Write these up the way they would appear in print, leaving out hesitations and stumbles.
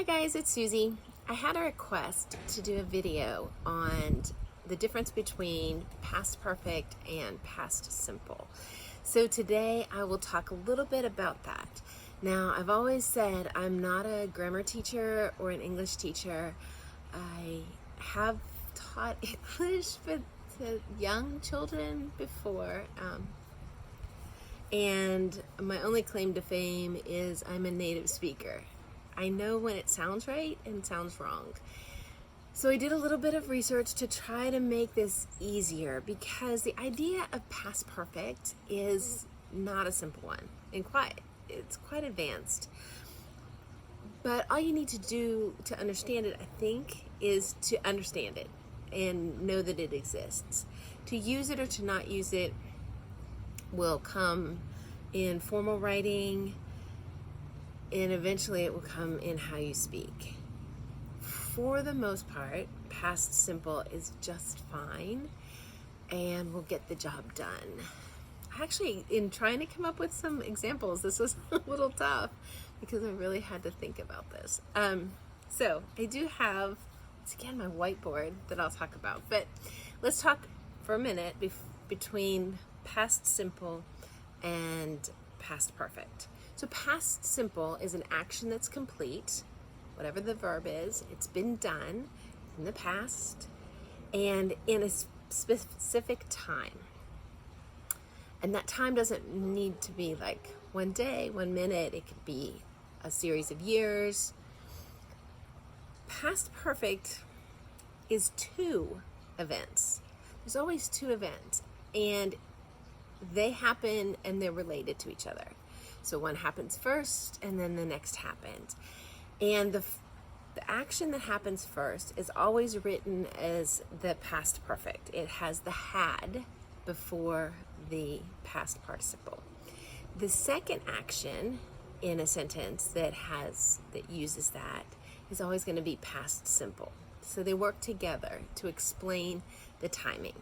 Hi guys, it's Susie. I had a request to do a video on the difference between past perfect and past simple. So today I will talk a little bit about that. Now, I've always said I'm not a grammar teacher or an English teacher. I have taught English to young children before, and my only claim to fame is I'm a native speaker. I know when it sounds right and sounds wrong. So I did a little bit of research to try to make this easier, because the idea of past perfect is not a simple one, and it's quite advanced. But all you need to do to understand it, I think, is to understand it and know that it exists. To use it or to not use it will come in formal writing, and eventually it will come in how you speak. For the most part, past simple is just fine and will get the job done. Actually, in trying to come up with some examples, this was a little tough because I really had to think about this. So I do have, once again, my whiteboard that I'll talk about, but let's talk for a minute between past simple and past perfect. So past simple is an action that's complete, whatever the verb is, it's been done in the past and in a specific time. And that time doesn't need to be like 1 day, 1 minute, it could be a series of years. Past perfect is 2 events. There's always 2 events, and they happen and they're related to each other. So one happens first and then the next happens. And the action that happens first is always written as the past perfect. It has the had before the past participle. The second action in a sentence that uses that is always going to be past simple. So they work together to explain the timing.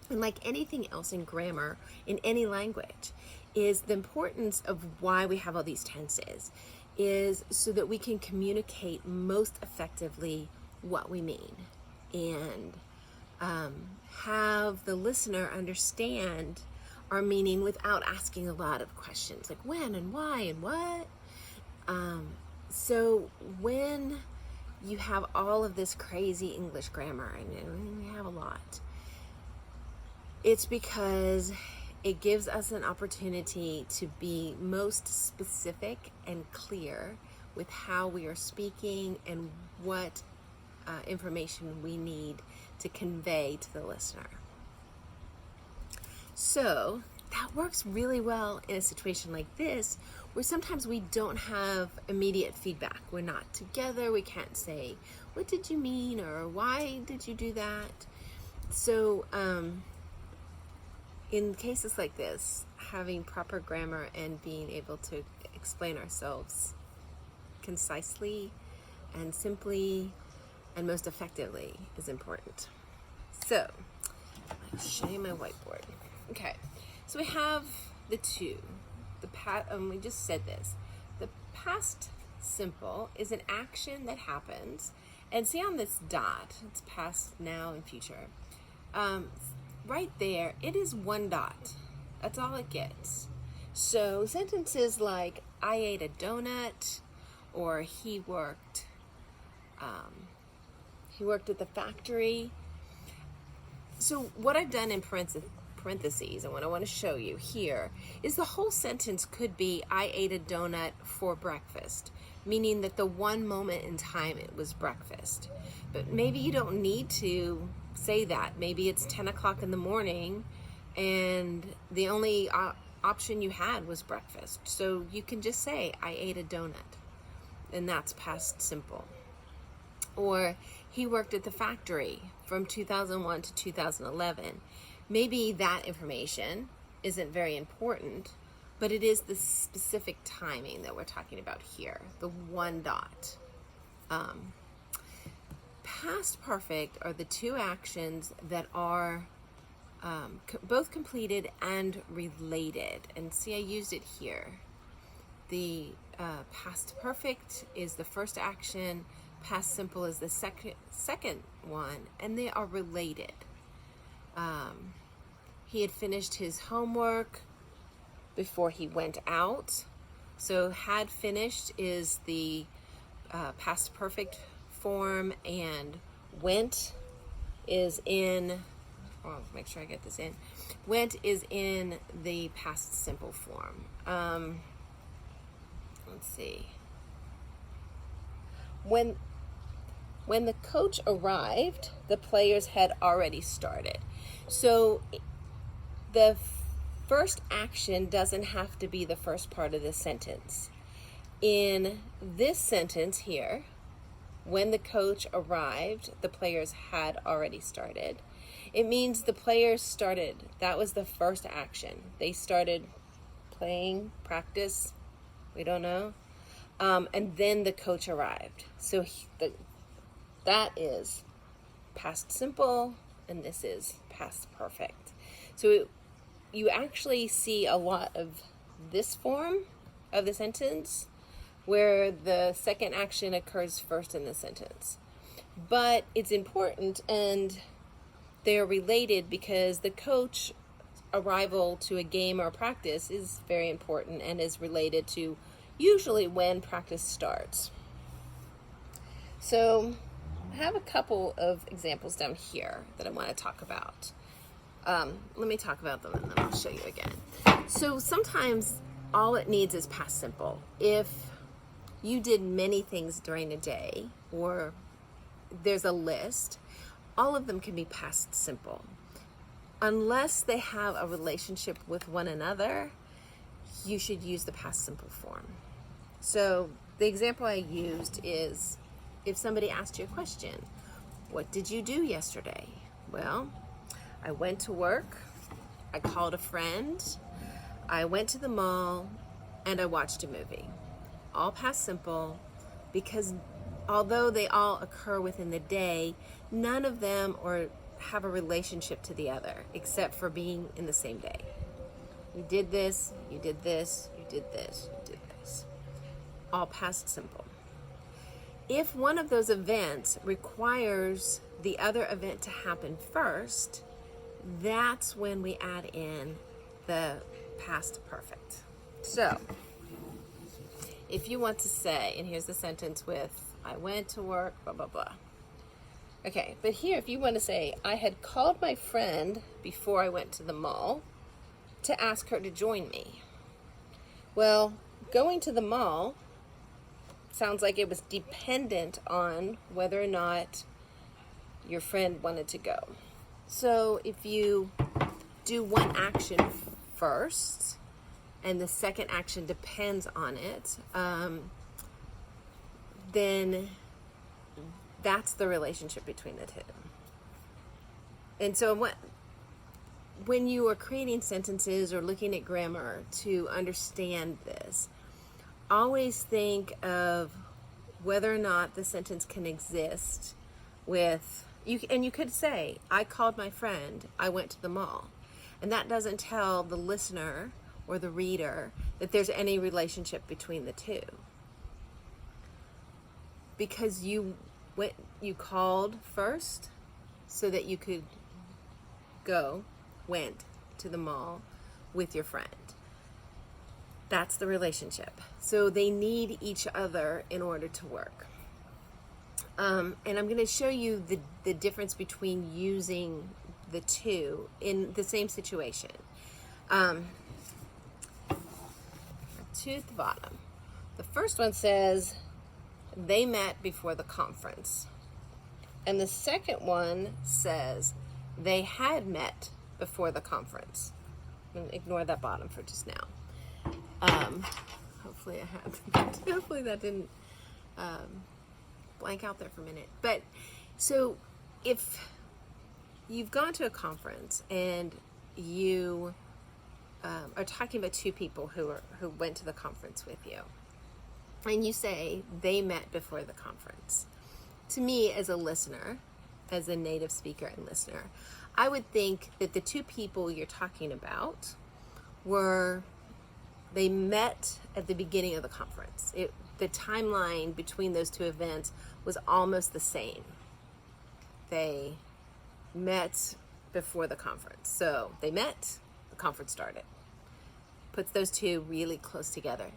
And like anything else in grammar, in any language, is the importance of why we have all these tenses is so that we can communicate most effectively what we mean and have the listener understand our meaning without asking a lot of questions like when and why and what. So when you have all of this crazy English grammar, and we have a lot, it's because it gives us an opportunity to be most specific and clear with how we are speaking and what information we need to convey to the listener. So that works really well in a situation like this, where sometimes we don't have immediate feedback. We're not together. We can't say, what did you mean? Or why did you do that? So, in cases like this, having proper grammar and being able to explain ourselves concisely and simply and most effectively is important. So, I'll show you my whiteboard. Okay, so we have the 2. We just said this. The past simple is an action that happens, and see on this dot, it's past, now, and future. Right there, it is 1 dot. That's all it gets. So sentences like I ate a donut, or he worked at the factory. So what I've done in parentheses, and what I want to show you here, is the whole sentence could be I ate a donut for breakfast, meaning that the one moment in time it was breakfast. But maybe you don't need to say that. Maybe it's 10 o'clock in the morning and the only option you had was breakfast. So you can just say, I ate a donut, and that's past simple. Or he worked at the factory from 2001 to 2011. Maybe that information isn't very important, but it is the specific timing that we're talking about here, the 1 dot. Past perfect are the 2 actions that are both completed and related. And see, I used it here. The past perfect is the first action, past simple is the second one, and they are related. He had finished his homework before he went out. So had finished is the past perfect form, and went is in, make sure I get this in. Went is in the past simple form. Let's see. When the coach arrived, the players had already started. So the first action doesn't have to be the first part of the sentence. In this sentence here, when the coach arrived, the players had already started. It means the players started. That was the first action. They started playing, practice, we don't know. And then the coach arrived. So that is past simple, and this is past perfect. So you actually see a lot of this form of the sentence where the second action occurs first in the sentence. But it's important, and they're related because the coach arrival to a game or practice is very important and is related to usually when practice starts. So I have a couple of examples down here that I want to talk about. Let me talk about them and then I'll show you again. So sometimes all it needs is past simple. If you did many things during a day, or there's a list, all of them can be past simple. Unless they have a relationship with one another, you should use the past simple form. So the example I used is if somebody asked you a question, what did you do yesterday? Well, I went to work, I called a friend, I went to the mall, and I watched a movie. All past simple, because although they all occur within the day, none of them have a relationship to the other, except for being in the same day. You did this, you did this, you did this, you did this. All past simple. If one of those events requires the other event to happen first, that's when we add in the past perfect. So, if you want to say, and here's the sentence with, I went to work, blah, blah, blah. Okay, but here, if you want to say, I had called my friend before I went to the mall to ask her to join me. Well, going to the mall sounds like it was dependent on whether or not your friend wanted to go. So if you do one action first, and the second action depends on it, then that's the relationship between the two. And so when you are creating sentences or looking at grammar to understand this, always think of whether or not the sentence can exist with, and you could say, I called my friend, I went to the mall. And that doesn't tell the listener or the reader that there's any relationship between the two. Because you called first so that you could went to the mall with your friend. That's the relationship. So they need each other in order to work. And I'm going to show you the difference between using the two in the same situation. To the bottom. The first one says, they met before the conference. And the second one says, they had met before the conference. I'm going to ignore that bottom for just now. Hopefully hopefully that didn't blank out there for a minute. But so if you've gone to a conference and you are talking about two people who went to the conference with you, and you say they met before the conference, to me as a listener, as a native speaker and listener, I would think that the two people you're talking about were they met at the beginning of the conference. The timeline between those two events was almost the same. They met before the conference. So they met, the conference started. Puts those two really close together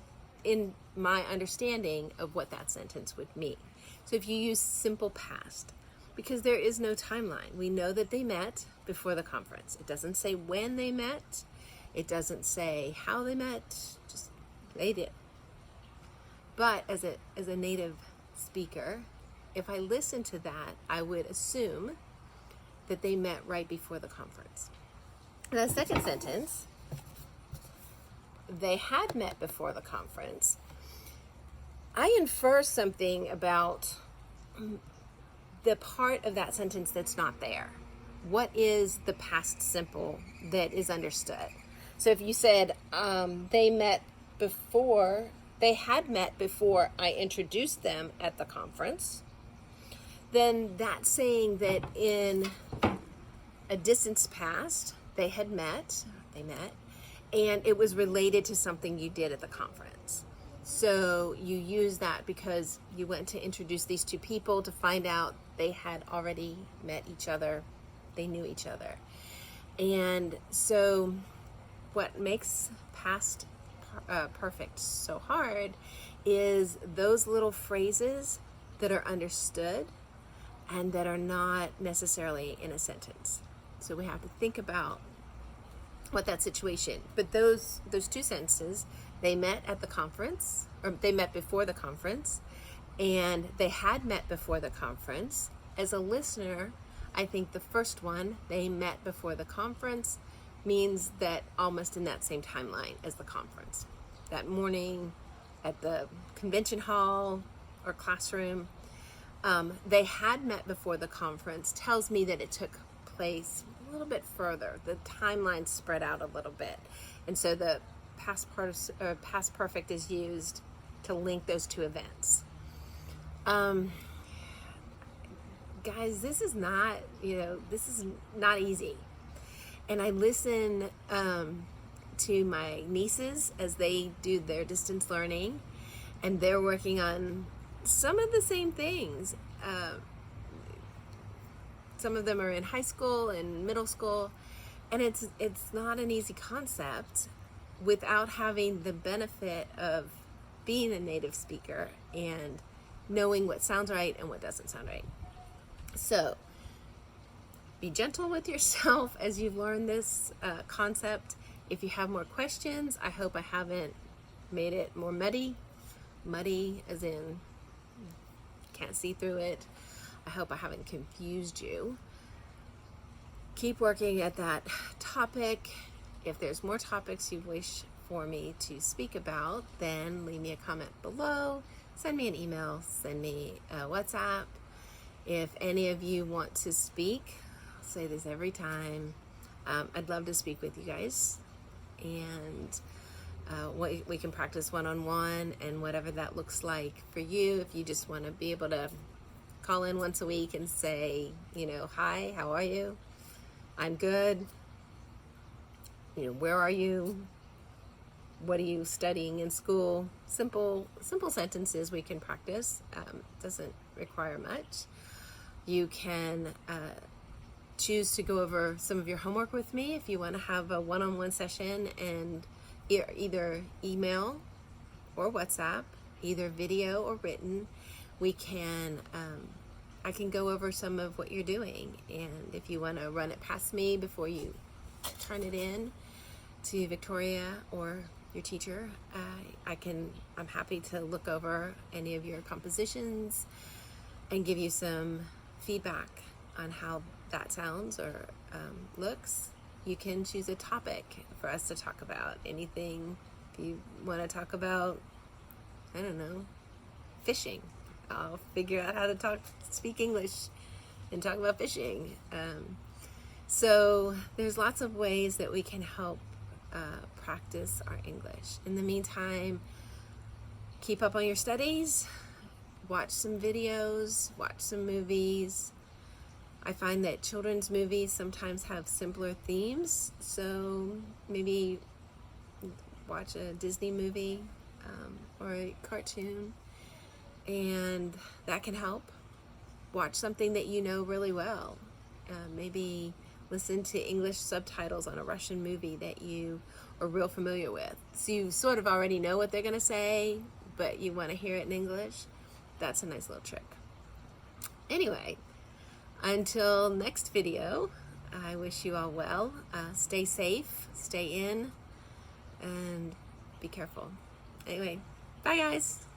in my understanding of what that sentence would mean. So if you use simple past, because there is no timeline, we know that they met before the conference. It doesn't say when they met. It doesn't say how they met, just they did. But as a native speaker, if I listen to that, I would assume that they met right before the conference. And the second sentence, they had met before the conference, I infer something about the part of that sentence that's not there. What is the past simple that is understood? So if you said they had met before I introduced them at the conference, then that's saying that in a distance past, they met, and it was related to something you did at the conference. So you use that because you went to introduce these two people to find out they had already met each other, they knew each other. And so what makes past perfect so hard is those little phrases that are understood and that are not necessarily in a sentence. So we have to think about what that situation, but those two sentences, they met at the conference, or they met before the conference, and they had met before the conference. As a listener, I think the first one, they met before the conference, means that almost in that same timeline as the conference. That morning at the convention hall or classroom, they had met before the conference tells me that it took place a little bit further. The timeline spread out a little bit. And so the past perfect is used to link those two events. Guys, this is not easy. And I listen to my nieces as they do their distance learning, and they're working on some of the same things. Some of them are in high school and middle school, and it's not an easy concept without having the benefit of being a native speaker and knowing what sounds right and what doesn't sound right. So be gentle with yourself as you've learned this concept. If you have more questions, I hope I haven't made it more muddy as in can't see through it. I hope I haven't confused you. Keep working at that topic. If there's more topics you wish for me to speak about, then leave me a comment below, send me an email, send me a WhatsApp. If any of you want to speak, I'll say this every time, I'd love to speak with you guys, and we can practice one-on-one and whatever that looks like for you. If you just want to be able to call in once a week and say, hi, how are you? I'm good. Where are you? What are you studying in school? Simple sentences we can practice. Doesn't require much. You can choose to go over some of your homework with me if you want to have a one-on-one session, and either email or WhatsApp, either video or written. We can I can go over some of what you're doing, and if you want to run it past me before you turn it in to Victoria or your teacher, I'm happy to look over any of your compositions and give you some feedback on how that sounds or looks. You can choose a topic for us to talk about. Anything. If you want to talk about, I don't know, fishing, I'll figure out how to speak English and talk about fishing. So there's lots of ways that we can help practice our English. In the meantime, keep up on your studies, watch some videos, watch some movies. I find that children's movies sometimes have simpler themes, so maybe watch a Disney movie or a cartoon, and that can help. Watch something that you know really well. Maybe listen to English subtitles on a Russian movie that you are real familiar with. So you sort of already know what they're going to say, but you want to hear it in English. That's a nice little trick. Anyway, until next video, I wish you all well. Stay safe, stay in, and be careful. Anyway, bye guys.